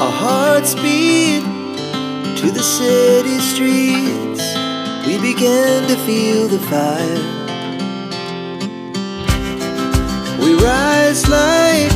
Our hearts beat to the city streets. We began to feel the fire. We rise like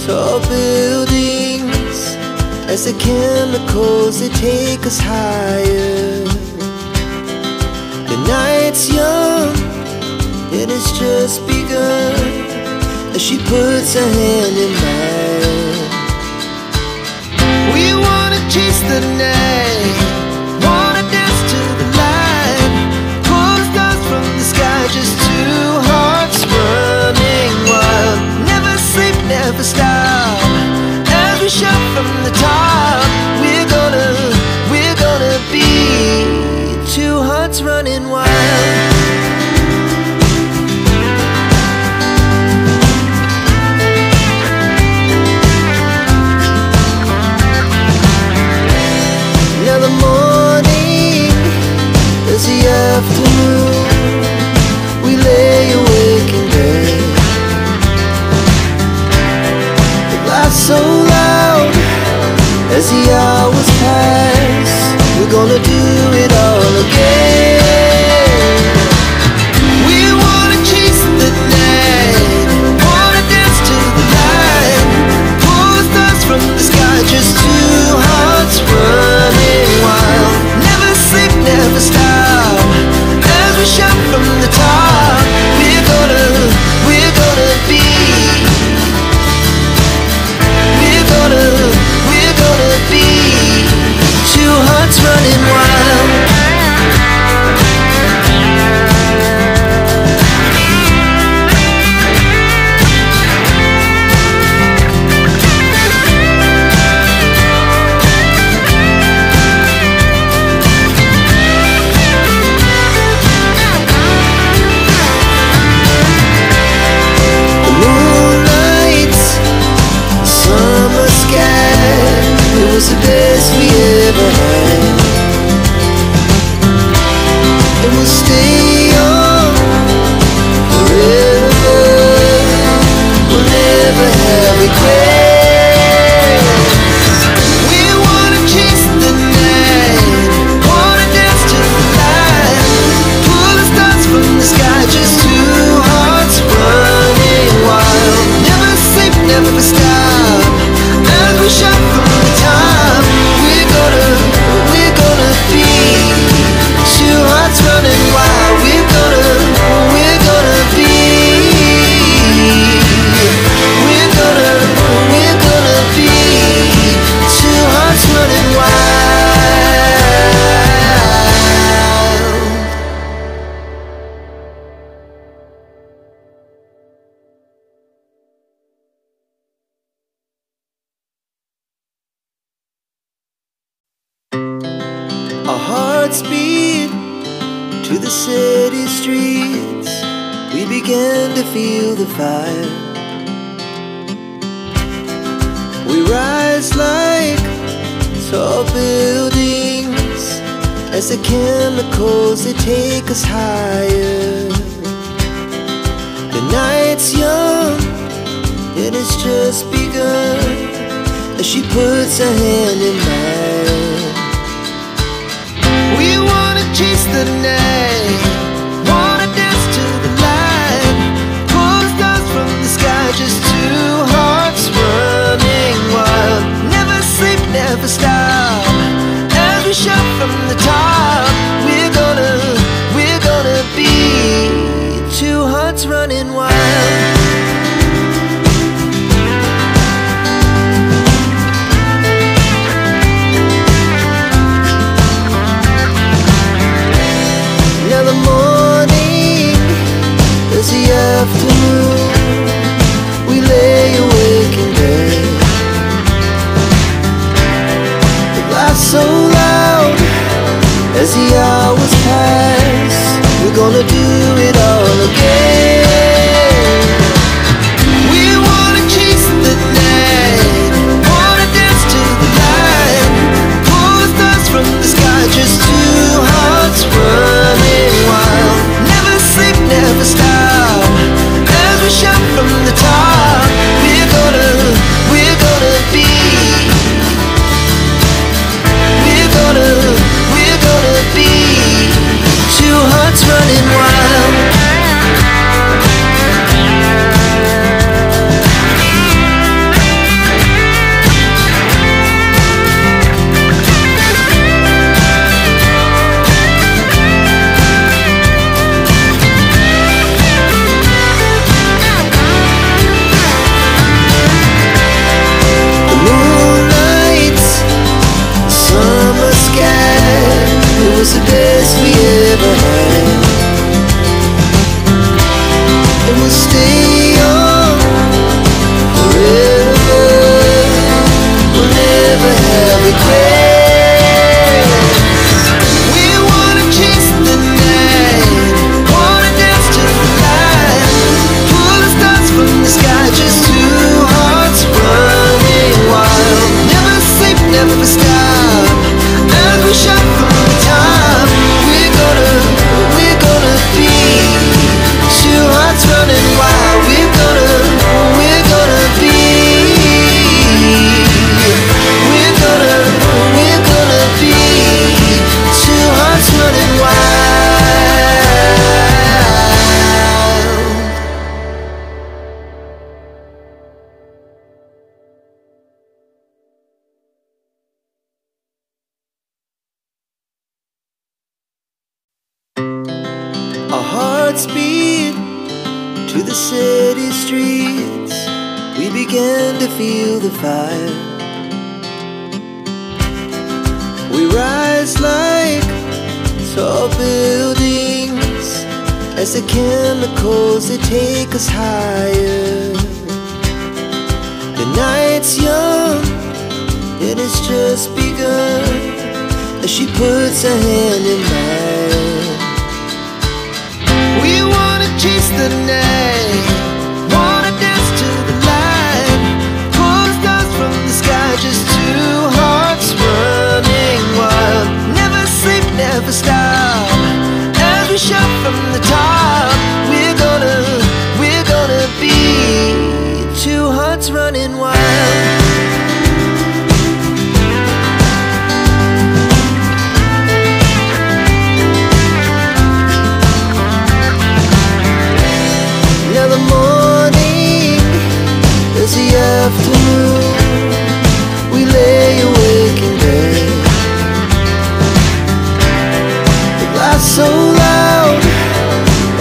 tall buildings as the chemicals, they take us higher. The night's young, it has just begun, as she puts her hand in mine. We wanna chase the night, wanna dance to the light, pull the stars from the sky, just two hearts running wild. Never sleep, never stop, as we shout from the top. We're gonna be two hearts running wild. Now the morning is the afternoon. We lay awake in bed. It laughs so loud as the hours pass. We're gonna do it all again. We wanna chase the night, wanna dance to the light, pull the stars from the sky, just two hearts running wild. Never sleep, never stop, as we shout from the top. We're gonna be, we're gonna be two hearts running wild. The moonlight, summer sky, it was the best we ever had. And we'll stay on forever. We'll never have regrets. We wanna chase the night, wanna dance to the light, pull the stars from the sky, just two hearts running wild. Never sleep, never stop, as we shout from the top. We're gonna be two hearts running wild. We're gonna be, we're gonna be two hearts running wild. Our hearts beat to the city streets. We began to feel the fire. We rise like tall buildings as the chemicals, they take us higher. The night's young, it has just begun, as she puts her hand in mine. We wanna chase the night, wanna dance to the light, pull the stars from the sky, just two hearts running wild. Never sleep, never stop, as we shout from the top. We're gonna be two hearts running wild. hearts beat to the city streets. We began to feel the fire. We rise like tall buildings as the chemicals they take us higher. The night's young, it has just begun as she puts her hand in mine. We wanna chase the night, wanna dance to the light, pull the stars from the sky, just two hearts running wild. Never sleep, never stop, as we shout from the top. We're gonna be two hearts running wild. Now the morning is the afternoon. We lay awake in bed. The laughs so loud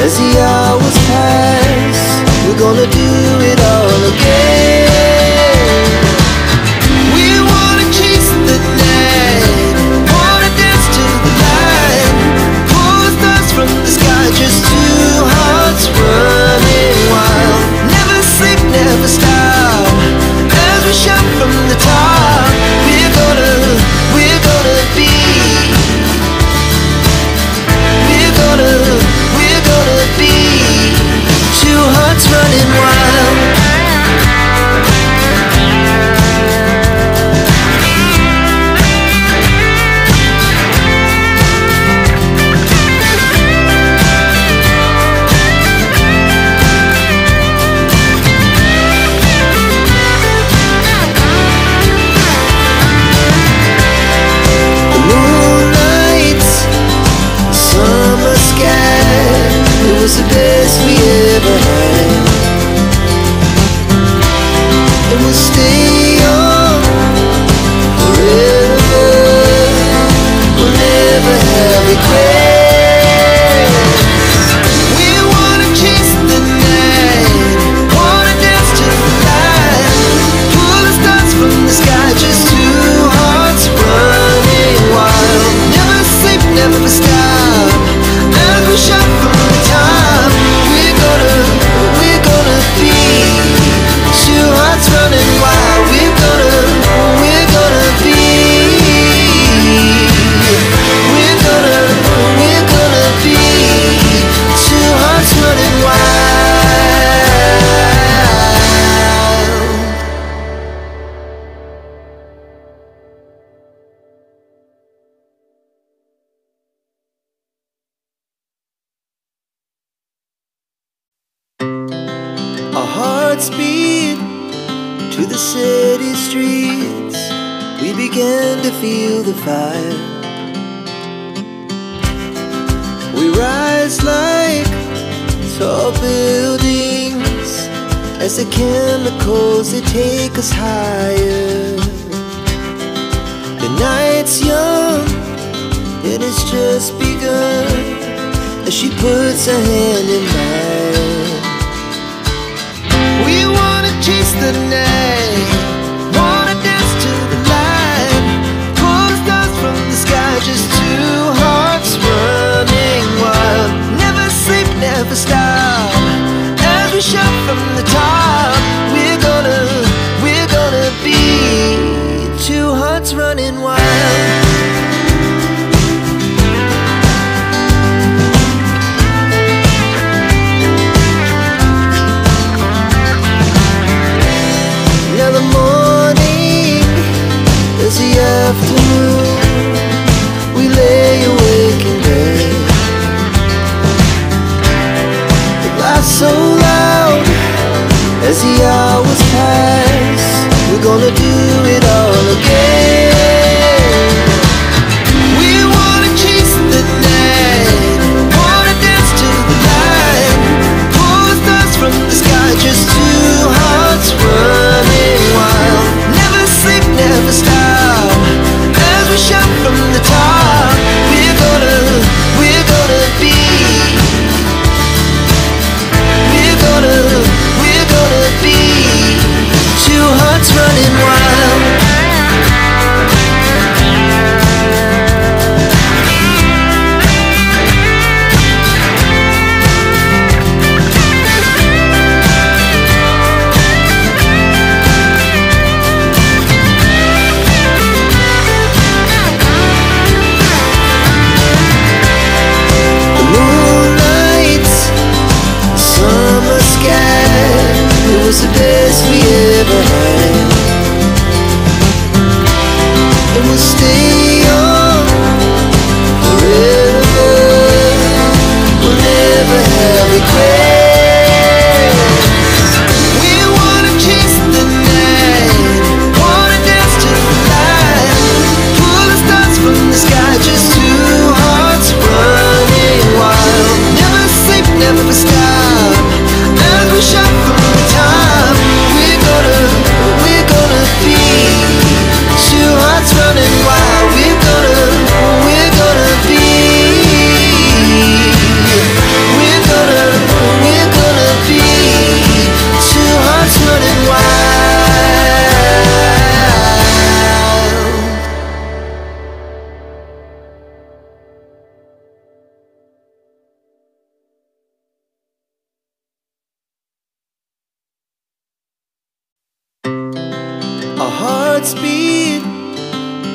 as the hours pass. We're gonna do it all again. We wanna chase the night, wanna dance to the light, pull the stars from the sky, just two hearts running wild. Never sleep, never stop, as we shout from the top. We're gonna be, we're gonna be two hearts running wild. The moonlights, summer sky, it was the best we ever had. And we'll stay on forever. We'll never have regrets. We wanna chase the night, wanna dance to the light, pull the stars from the sky, just two hearts running wild. Never sleep, never stop, as we shout from the top. We're gonna be two hearts running wild. We're gonna be, we're gonna be two hearts running wild. Our hearts beat to the city streets. We began to feel the fire. We rise like tall buildings as the chemicals they take us higher. The night's young, it has just begun as she puts her hand in mine. We wanna chase the night, wanna dance to the light, pull the stars from the sky, just two hearts running wild. Never sleep, never stop, as we shout from the top. We're gonna be two hearts running wild. Now the morning is the afternoon. We lay awake in bed. The laughs so loud as the hours pass. We're gonna do it all again. We wanna chase the night, wanna dance to the light, pull the stars from the sky, just two hearts running wild. Never sleep, never stop, as we shout from the top. We're gonna be, Godspeed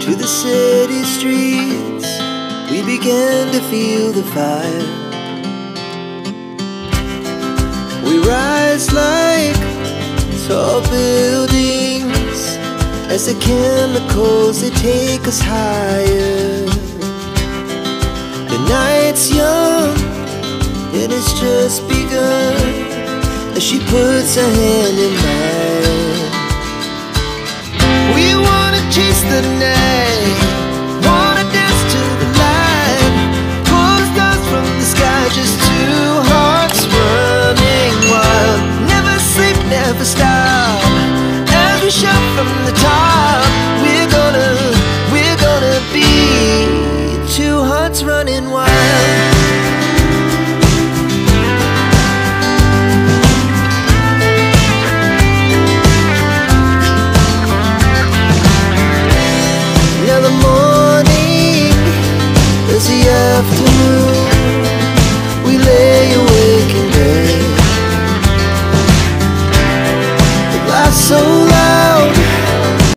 to the city streets. We began to feel the fire. We rise like tall buildings as the chemicals, they take us higher. The night's young, it has just begun, as she puts her hand in mine. We wanna chase the night, wanna dance to the light, pull the stars from the sky, just two hearts running wild. Never sleep, never stop, as we shout from the top. We're gonna be two hearts running wild.